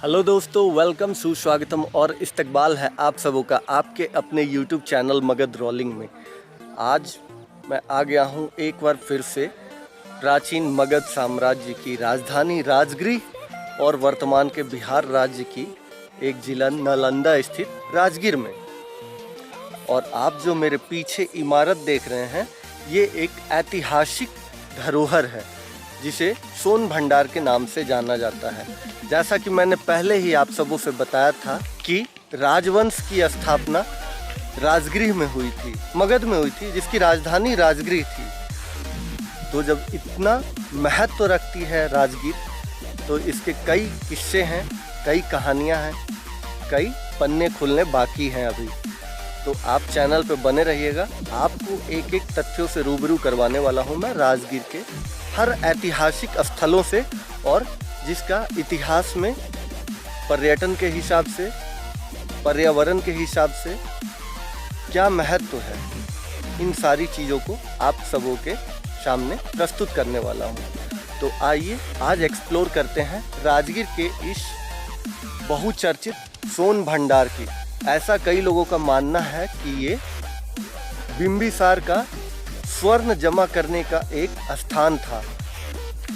Hello दोस्तों, welcome, सुस्वागतम और इस्तकबाल है आप सबों का आपके अपने यूट्यूब चैनल मगध रोलिंग में। आज मैं आ गया हूँ एक बार फिर से प्राचीन मगध साम्राज्य की राजधानी राजगृह और वर्तमान के बिहार राज्य की एक जिला नालंदा स्थित राजगीर में। और आप जो मेरे पीछे इमारत देख रहे हैं, ये एक ऐतिहासिक धरोहर है जिसे सोन भंडार के नाम से जाना जाता है। जैसा कि मैंने पहले ही आप सबों से बताया था कि राजवंश की स्थापना राजगृह में हुई थी, मगध में हुई थी, जिसकी राजधानी राजगृह थी। तो जब इतना महत्व रखती है राजगीर, तो इसके कई किस्से हैं, कई कहानियां हैं, कई पन्ने खुलने बाकी हैं अभी। तो आप चैनल पे बने रहिएगा, आपको एक एक तथ्यों से रूबरू करवाने वाला हूँ मैं राजगीर के हर ऐतिहासिक स्थलों से, और जिसका इतिहास में पर्यटन के हिसाब से, पर्यावरण के हिसाब से क्या महत्व है, इन सारी चीज़ों को आप सबों के सामने प्रस्तुत करने वाला हूँ। तो आइए आज एक्सप्लोर करते हैं राजगीर के इस बहुचर्चित सोन भंडार की। ऐसा कई लोगों का मानना है कि ये बिंबिसार का स्वर्ण जमा करने का एक स्थान था,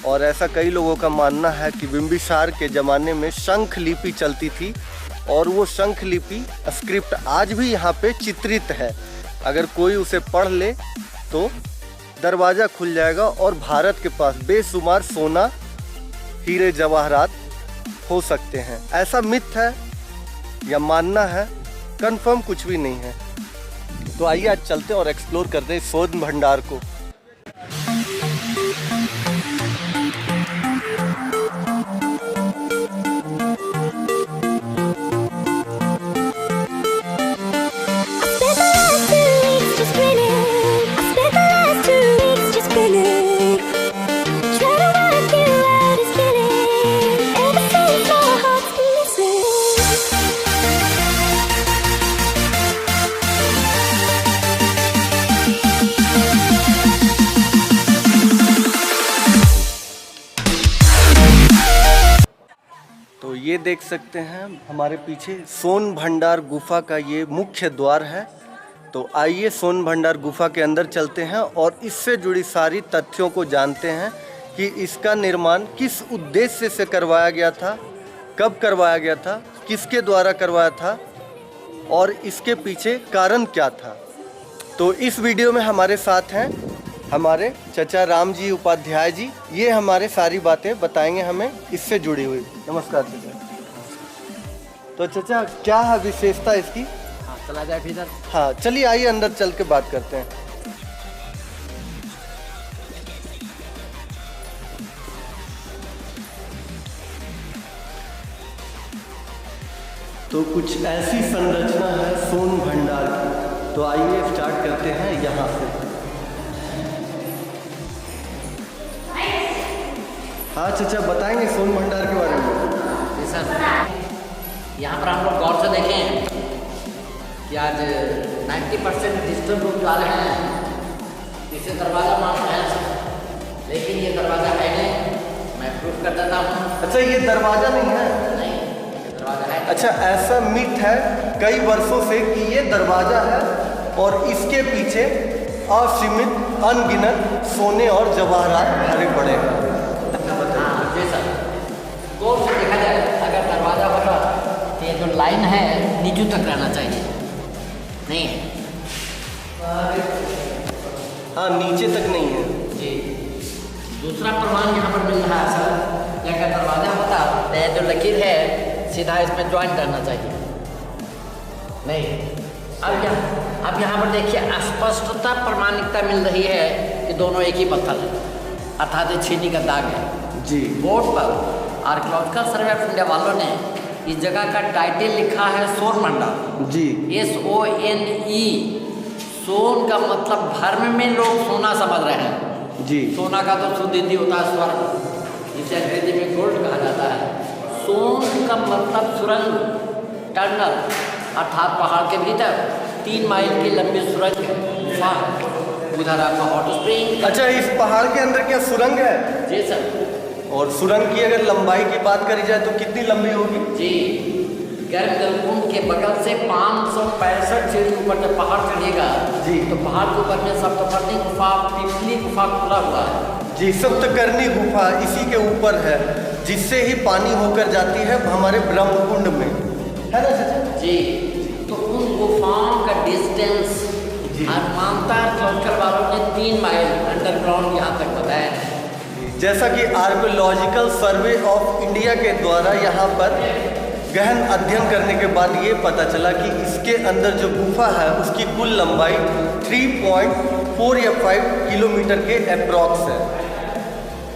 और ऐसा कई लोगों का मानना है कि बिंबिसार के ज़माने में शंख लिपि चलती थी, और वो शंख लिपि स्क्रिप्ट आज भी यहाँ पे चित्रित है। अगर कोई उसे पढ़ ले तो दरवाज़ा खुल जाएगा और भारत के पास बेशुमार सोना, हीरे जवाहरात हो सकते हैं। ऐसा मिथ है या मानना है, कंफर्म कुछ भी नहीं है। तो आइए आज चलते हैं और एक्सप्लोर करते हैं सोन भंडार को। तो ये देख सकते हैं हमारे पीछे सोन भंडार गुफा का ये मुख्य द्वार है। तो आइए सोन भंडार गुफा के अंदर चलते हैं और इससे जुड़ी सारी तथ्यों को जानते हैं कि इसका निर्माण किस उद्देश्य से करवाया गया था, कब करवाया गया था, किसके द्वारा करवाया था और इसके पीछे कारण क्या था। तो इस वीडियो में हमारे साथ हैं हमारे चचा राम जी उपाध्याय जी। ये हमारे सारी बातें बताएंगे हमें इससे जुड़ी हुई। नमस्कार चचा। तो चचा क्या है विशेषता इसकी? हाँ, चला जाए भीतर। हाँ चलिए, आइए अंदर चल के बात करते हैं। तो कुछ ऐसी संरचना है सोन भंडार की। तो आइए स्टार्ट करते हैं यहाँ से। हाँ चचा, बताएंगे सोन भंडार के बारे में। जी सर, यहाँ पर हम लोग गौर से देखें कि आज 90% डिजिटल रूप जा रहे हैं। इसे दरवाज़ा मानते हैं सर, लेकिन ये दरवाज़ा है नहीं। मैं प्रूफ कर देता हूँ। अच्छा, ये दरवाज़ा नहीं है? नहीं, ये दरवाज़ा है। अच्छा, ऐसा मिथ है कई वर्षों से कि ये दरवाज़ा है और इसके पीछे असीमित अनगिनत सोने और जवाहरात भरे पड़े हैं। हाँ जी सर, गौर से देखा जाए, अगर दरवाज़ा होगा तो ये जो लाइन है नीचे तक रहना चाहिए, नहीं है? हाँ, नीचे तक नहीं है जी। दूसरा प्रमाण यहाँ पर मिल रहा है सर कि अगर दरवाज़ा होता तो जो लकीर है सीधा इसमें ज्वाइन करना चाहिए, नहीं। अब यहाँ पर देखिए स्पष्टता प्रमाणिकता मिल रही है कि दोनों एक ही पत्थर है, अर्थात छीनी का दाग है जी। बोर्ड पर आर्कियोलॉजिकल सर्वे ऑफ इंडिया वालों ने इस जगह का टाइटल लिखा है सोन भंडार जी। SONE। सोन का मतलब धर्म में लोग सोना समझ रहे हैं जी। सोना का तो शुद्ध हिंदी होता है स्वर्ण, इसे अंग्रेजी में गोल्ड कहा जाता है। सोन का मतलब सुरंग, टनल, अर्थात पहाड़ के भीतर 3 माइल की लंबी सुरंग गुफा, उधर आपका हॉट स्प्रिंग। अच्छा, इस पहाड़ के अंदर क्या सुरंग है? जी सर। और सुरंग की अगर लंबाई की बात करी जाए तो कितनी लंबी होगी? जी, गर्भकुंड के बगल से 565 सीढ़ी ऊपर जब पहाड़ चढ़ेगा जी, तो पहाड़ के ऊपर में सप्तपर्णी गुफा, पिछली गुफा खुला हुआ है। जी, सप्तकर्णी गुफा इसी के ऊपर है, जिससे ही पानी होकर जाती है हमारे ब्रह्मकुंड में, है ना चाचा? जी, तो उन गुफाओं का डिस्टेंस मानता लोकल वालों ने 3 माइल अंडरग्राउंड यहाँ तक बताया है। जैसा कि आर्कियोलॉजिकल सर्वे ऑफ इंडिया के द्वारा यहाँ पर गहन अध्ययन करने के बाद ये पता चला कि इसके अंदर जो गुफा है उसकी कुल लंबाई 3.4 या 5 किलोमीटर के अप्रॉक्स है।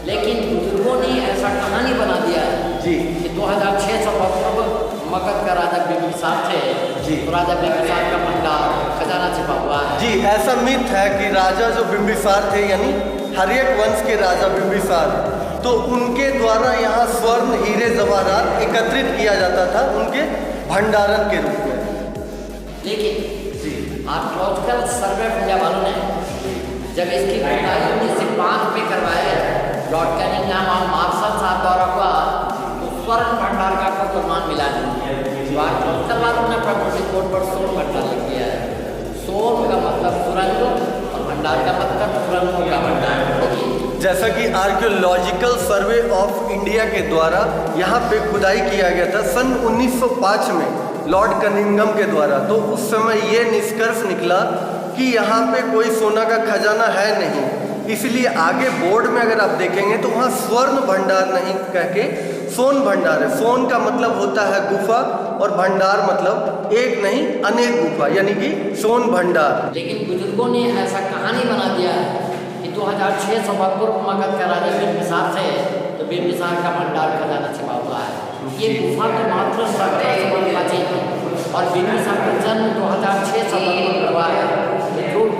लेकिन बुजुर्गों ने ऐसा कहानी बना दिया है जी कि 2600 मगध का राजा बिंबिसार थे जी, तो राजा बिंबिसार का भंडार खजाना छिपा हुआ है। जी, ऐसा मिथ है कि राजा जो बिंबिसार थे यानी हर्यक वंश के राजा बिंबिसार, तो उनके द्वारा यहाँ स्वर्ण हीरे जवाहरात एकत्रित किया जाता था उनके भंडारण के रूप में। लेकिन जी, आर्कियोलॉजिकल सर्वे ऑफ इंडिया वालों ने जब इसकी खुदाई 1905 में करवाया, लॉर्ड कैनिंगहैम और मार्शल साहब द्वारा हुआ, तो स्वर्ण भंडार का कोई प्रमाण मिला नहीं। तो आर्कियोलॉजिकल वालों ने प्रॉपर्टी कोड पर स्वर्ण भंडार लिख दिया है। स्वर्ण का मतलब सुरंग और भंडार का मतलब सुरंगों का भंडार। जैसा कि आर्कियोलॉजिकल सर्वे ऑफ इंडिया के द्वारा यहाँ पे खुदाई किया गया था सन 1905 में लॉर्ड कनिंघम के द्वारा, तो उस समय ये निष्कर्ष निकला कि यहाँ पे कोई सोना का खजाना है नहीं, इसलिए आगे बोर्ड में अगर आप देखेंगे तो वहाँ स्वर्ण भंडार नहीं कह के सोन भंडार है। सोन का मतलब होता है गुफा और भंडार मतलब एक नहीं अनेक गुफा, यानी कि सोन भंडार। लेकिन बुजुर्गों ने ऐसा कहानी बना दिया है कि 2600 पूर्व मगध का राजा बिंबिसार थे, तो बिंबिसार का भंडार खजाना छिपा हुआ है। ये गुफा तो मात्र 1700 प्राचीन है और बिंबिसार का जन्म 2600 पूर्व हुआ है।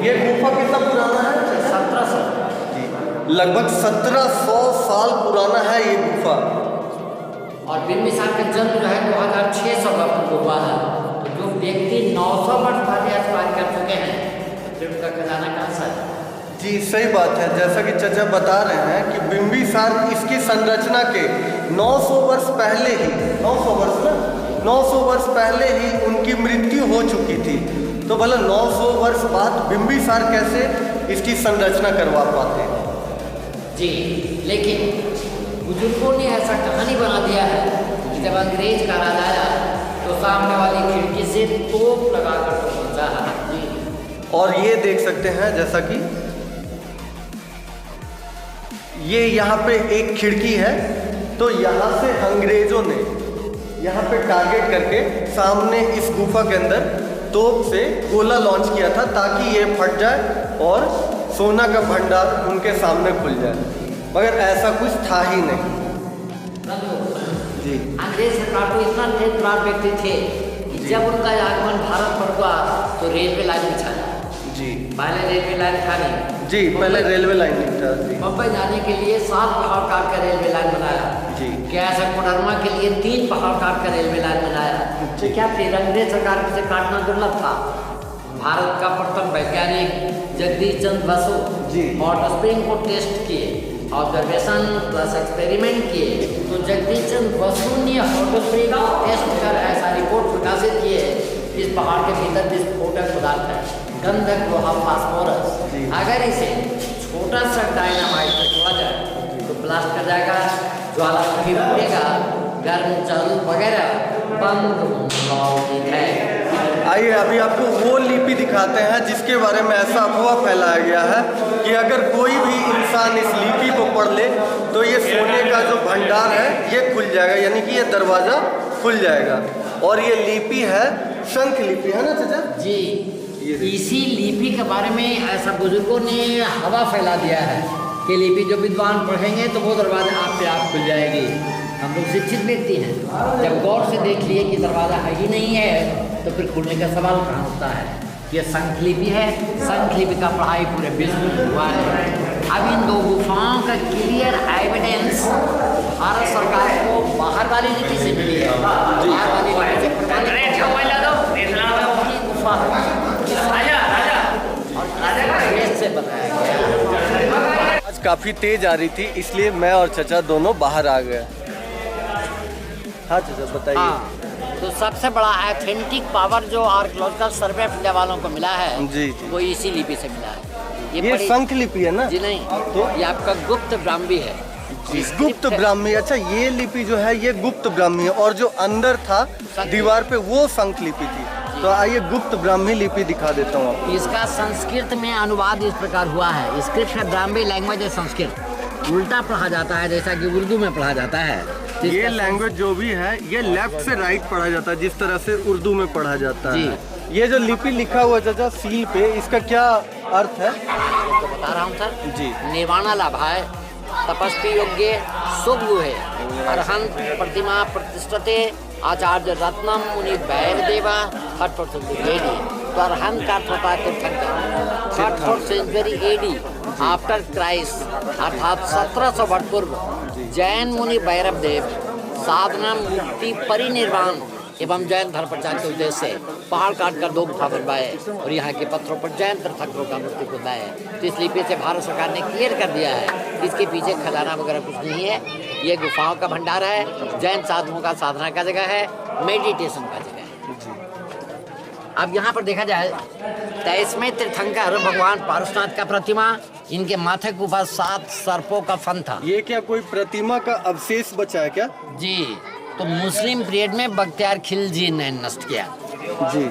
ये गुफा कितना पुराना है? 1700, लगभग 1700 साल पुराना है ये गुफा। और बिंबिसार का जन्म जो है 2600 पूर्व हुआ है। तो जो व्यक्ति 900 वर्ष पहले एक्सपायर कर चुके हैं, तो फिर उनका खजाना कहाँ से है? जी सही बात है, जैसा कि चाचा बता रहे हैं कि बिंबिसार इसकी संरचना के 900 वर्ष पहले ही 900 वर्ष ना 900 वर्ष पहले ही उनकी मृत्यु हो चुकी थी। तो भला 900 वर्ष बाद बिंबिसार कैसे इसकी संरचना करवा पाते? जी, लेकिन बुजुर्गों ने ऐसा कहानी बना दिया है कि जब अंग्रेज का राज आया तो सामने वाली खिड़की से तोप लगाकर तो पहुंचा है। जी, और ये देख सकते हैं जैसा कि ये यहाँ पे एक खिड़की है, तो यहाँ से अंग्रेजों ने यहाँ पे टारगेट करके सामने इस गुफा के अंदर तोप से गोला लॉन्च किया था ताकि ये फट जाए और सोना का भंडार उनके सामने खुल जाए, मगर ऐसा कुछ था ही नहीं। जी, अंग्रेज सरकार को इतना तेजरार व्यक्ति थे कि जब उनका आगमन भारत पर हुआ तो रेलवे लाइन बिछाया। जी, पहले रेलवे लाइन था नहीं। जी, पहले रेलवे लाइन नहीं था। जी, मुंबई जाने के लिए 7 पहाड़ काट कर रेलवे लाइन बनाया। जी, क्या ऐसा कोडरमा के लिए 3 पहाड़ काट कर रेलवे लाइन बनाया? तो क्या फिर अंग्रेज सरकार से काटना दुर्लभ था? भारत का प्रथम वैज्ञानिक जगदीश चंद्र बसु जी, हॉट स्प्रिंग को टेस्ट किए, ऑब्जर्वेशन प्लस एक्सपेरिमेंट किए, तो जगदीश चंद्र बसु ने हॉट स्प्रिंग को टेस्ट कर ऐसा रिपोर्ट प्रकाशित किए, इस पहाड़ के भीतर विस्फोटक पदार्थ है, गंधक लोहा फास्फोरस। अगर इसे छोटा सा डायनामाइट से छोड़ा जाए तो ब्लास्ट कर जाएगा, ज्वालामुखी फूटेगा, गर्म जल वगैरह बंद है। आइए अभी आपको वो लिपि दिखाते हैं जिसके बारे में ऐसा अफवाह फैलाया गया है कि अगर कोई भी इंसान इस लिपि को पढ़ ले तो ये सोने का जो भंडार है ये खुल जाएगा, यानी कि ये दरवाज़ा खुल जाएगा। और ये लिपि है शंख लिपि, है ना चाचा? जी, इसी लिपि के बारे में ऐसा बुजुर्गों ने हवा फैला दिया है कि लिपि जो विद्वान पढ़ेंगे तो वो दरवाजा आप पे आप खुल जाएगी। हम लोग शिक्षित व्यक्ति हैं, जब गौर से देख लिए कि दरवाज़ा है ही नहीं है तो फिर खुलने का सवाल कहाँ होता है। ये शंख लिपि है, शंख लिपि का पढ़ाई पूरे विश्व में हुआ है। अब इन 2 गुफाओं का क्लियर एविडेंस भारत सरकार को बाहर वाली लिपि से मिली है। बाहर वाली लिपि से प्रमाणित गुफा और से बताया गया। आज काफ़ी तेज़ आ रही थी, इसलिए मैं और चचा दोनों बाहर आ गए। हाँ चाचा बताइए। हाँ, तो सबसे बड़ा ऑथेंटिक पावर जो आर्कियोलॉजिकल सर्वे ऑफ इंडिया वालों को मिला है जी जी। वो इसी लिपि से मिला है। ये शंख लिपि है ना? जी नहीं, तो ये आपका गुप्त ब्राह्मी है। जी, गुप्त ब्राह्मी। अच्छा, ये लिपि जो है ये गुप्त ब्राह्मी है, और जो अंदर था दीवार पे वो शंख लिपि थी। तो आइए गुप्त ब्राह्मी लिपि दिखा देता हूँ आपको। इसका संस्कृत में अनुवाद इस प्रकार हुआ है। स्क्रिप्ट है ब्राह्मी लैंग्वेज है संस्कृत, उल्टा पढ़ा जाता है जैसा कि उर्दू में पढ़ा जाता है। ये लैंग्वेज जो भी है ये लेफ्ट से राइट पढ़ा जाता है, जिस तरह से उर्दू में पढ़ा जाता है। ये जो लिपि लिखा हुआ चाचा सील पे, इसका क्या अर्थ है? तो बता रहा हूँ सर जी। निर्वाणा लाभाय तपस्वी योग्य सुगु है अरहंत प्रतिमा प्रतिष्ठते आचार्य रत्नम मुनि वैर देवा 3rd AD। तो अरहंत का अर्थ होता है तीर्थंकर। 3rd century AD after Christ, अर्थात 1700 वर्ष पूर्व जैन मुनि भैरव देव साधना मुक्ति परिनिर्वाण एवं जैन धर्म प्रचार के उद्देश्य से पहाड़ काट कर 2 गुफा बनवाए और यहाँ के पत्थरों पर जैन तीर्थंकरों का मूर्ति खुदाया है। तो इस लिपि से भारत सरकार ने क्लियर कर दिया है, इसके पीछे खजाना वगैरह कुछ नहीं है। ये गुफाओं का भंडार है, जैन साधुओं का साधना का जगह है, मेडिटेशन का जगह है। अब यहाँ पर देखा जाए 23वें तीर्थंकर भगवान पारसनाथ का प्रतिमा, इनके माथे के ऊपर 7 सर्पों का फन था। ये क्या कोई प्रतिमा का अवशेष बचा है क्या? जी, तो मुस्लिम पीरियड में बख्तियार खिलजी ने नष्ट किया। जी।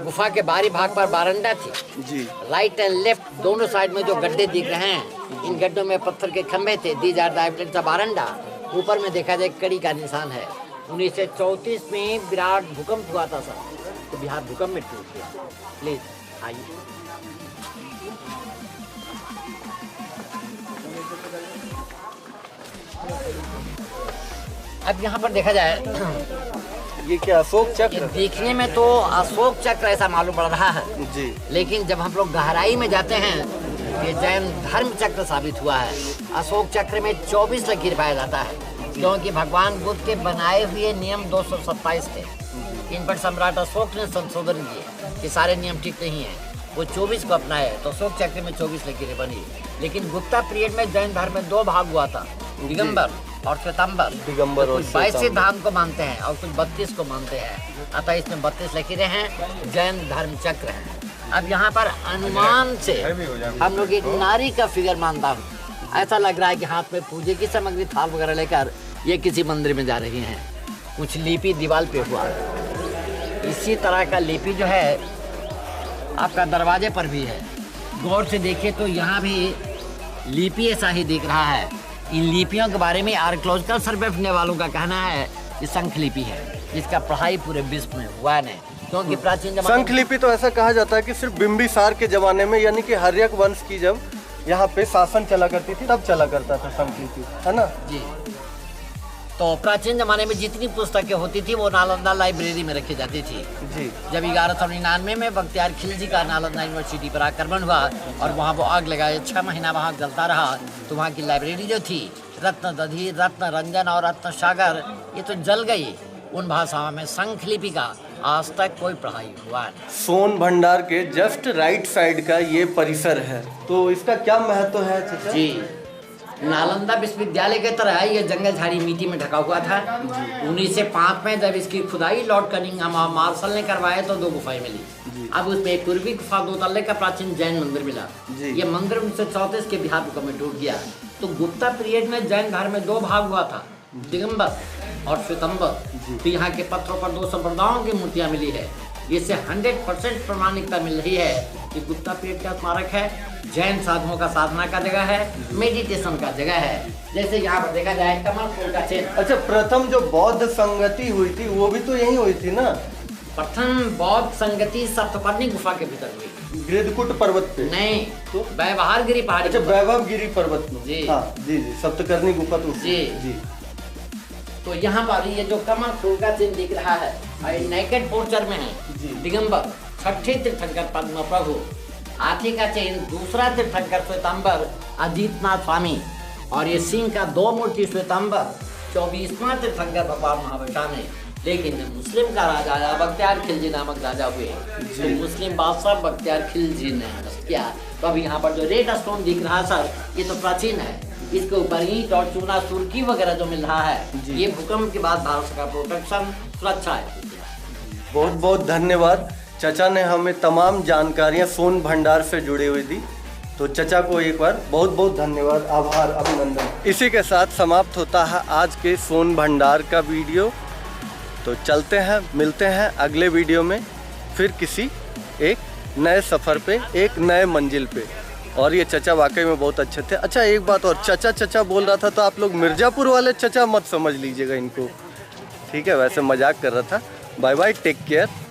गुफा के बाहरी भाग पर बारंडा थी। जी। राइट एंड लेफ्ट दोनों साइड में जो गड्ढे दिख रहे हैं, इन गड्ढों में पत्थर के खंभे थे। दीज आर डायफ्लेट का बारंडा। ऊपर में देखा जाए कड़ी का निशान है। 1934 में विराट भूकंप हुआ था सर, तो बिहार भूकंप में टूट गया। प्लीज आइए। अब यहाँ पर देखा जाए ये क्या अशोक चक्र? देखने में तो अशोक चक्र ऐसा मालूम पड़ रहा है जी, लेकिन जब हम लोग गहराई में जाते हैं ये जैन धर्म चक्र साबित हुआ है। अशोक चक्र में 24 लकीर पाया जाता है, क्योंकि भगवान बुद्ध के बनाए हुए नियम 227 थे। इन पर सम्राट अशोक ने संशोधन किए कि सारे नियम ठीक नहीं है, वो 24 को अपनाए, तो अशोक चक्र में 24 लकीरें बनी। लेकिन गुप्ता पीरियड में जैन धर्म में 2 भाग हुआ था, दिगंबर और श्वेतांबर। दिगंबर और कुछ 22 सिद्धांत को मानते हैं और कुछ 32 को मानते हैं, अतः इसमें 32 लकीरें हैं, जैन धर्म चक्र है। अब यहाँ पर अनुमान से हम लोग एक नारी का फिगर मानता हूँ। ऐसा लग रहा है कि हाथ में पूजे की सामग्री थाल वगैरह लेकर ये किसी मंदिर में जा रही हैं। कुछ लिपि दीवार पे हुआ, इसी तरह का लिपि जो है आपका दरवाजे पर भी है। गौर से देखिए तो यहाँ भी लिपि ऐसा ही दिख रहा है। इन लिपियों के बारे में आर्कियोलॉजिकल सर्वे करने वालों का कहना है कि शंख लिपि है, जिसका पढ़ाई पूरे विश्व में हुआ नहीं, क्योंकि प्राचीन जमाने शंख लिपि तो ऐसा कहा जाता है कि सिर्फ बिंबिसार के जमाने में, यानी कि हर्यक वंश की जब यहाँ पे शासन चला करती थी तब चला करता था शंख लिपि, है ना जी। तो प्राचीन जमाने में जितनी पुस्तकें होती थी वो नालंदा लाइब्रेरी में रखी जाती थी जी। जब 1199 में बख्तियार खिलजी का नालंदा यूनिवर्सिटी पर आक्रमण हुआ और वहाँ वो आग लगाए, 6 महीना वहाँ जलता रहा, तो वहाँ की लाइब्रेरी जो थी रत्न दधी, रत्न रंजन और रत्न सागर, ये तो जल गई। उन भाषाओं में शंख लिपि का आज तक कोई पढ़ाई हुआ नहीं। सोन भंडार के जस्ट राइट साइड का ये परिसर है, तो इसका क्या महत्व है चाचा? जी, नालंदा विश्वविद्यालय की तरह ये जंगल झाड़ी मिट्टी में ढका हुआ था। 1905 में जब इसकी खुदाई लॉर्ड कनिंघम मार्शल ने करवाए तो 2 गुफाएं मिली। अब उसमें एक पूर्वी गुफा 2 तल्ले का प्राचीन जैन मंदिर मिला। ये मंदिर 1934 के बिहार भूकंप में टूट गया। तो गुप्ता पीरियड में जैन धर्म में 2 भाग हुआ था, दिगंबर और श्वेतांबर। तो यहाँ के पत्थरों पर 2 संप्रदायों की मूर्तियाँ मिली है। इससे 100% प्रमाणिकता मिल रही है कि गुप्ता पीरियड का स्मारक है, जैन साधुओं का साधना का जगह है, मेडिटेशन का जगह है। जैसे यहाँ पर देखा जाए कमल फूल का चिन्ह। अच्छा, प्रथम जो बौद्ध संगति हुई थी वो भी तो यही हुई थी ना? प्रथम बौद्ध संगति सप्तपर्णी गुफा के भीतर हुई, गृधकुट पर्वत पे नहीं तो वैवाहरगिरी पहाड़ी। अच्छा, वैभवगिरी पर्वत में। जी। हाँ, जी जी, सप्तकर्णी गुफा तो जी। जी। तो यहाँ पर ये जो कमल फूल का चिन्ह दिख रहा है और नेकेड पोस्चर में है दिगंबर, 6ठे तीर्थंकर पद्म प्रभु, हाथी का चिन्ह दूसरा तीर्थंकर श्वेतांबर अजीतनाथ स्वामी, और ये सिंह का 2 मूर्ति श्वेतांबर, 24वां तीर्थंकर भगवान महाविष्णु ने, लेकिन मुस्लिम का राजा बख्तियार खिलजी नामक राजा हुए, तो मुस्लिम बादशाह बख्तियार खिलजी ने किया। तो अब यहाँ पर जो रेड स्टोन दिख रहा है सर, ये तो प्राचीन है, इसके ऊपर ईंट और चूना सुर्खी वगैरह जो मिल रहा है, ये भूकंप के बाद भारत का प्रोटेक्शन सुरक्षा है। बहुत बहुत धन्यवाद, चचा ने हमें तमाम जानकारियाँ सोन भंडार से जुड़ी हुई दी। तो चचा को एक बार बहुत बहुत धन्यवाद, आभार, अभिनंदन। इसी के साथ समाप्त होता है आज के सोन भंडार का वीडियो। तो चलते हैं, मिलते हैं अगले वीडियो में फिर किसी एक नए सफ़र पे, एक नए मंजिल पे। और ये चचा वाकई में बहुत अच्छे थे। अच्छा एक बात और, चचा चचा बोल रहा था तो आप लोग मिर्ज़ापुर वाले चचा मत समझ लीजिएगा इनको, ठीक है? वैसे मजाक कर रहा था। Bye bye, take care.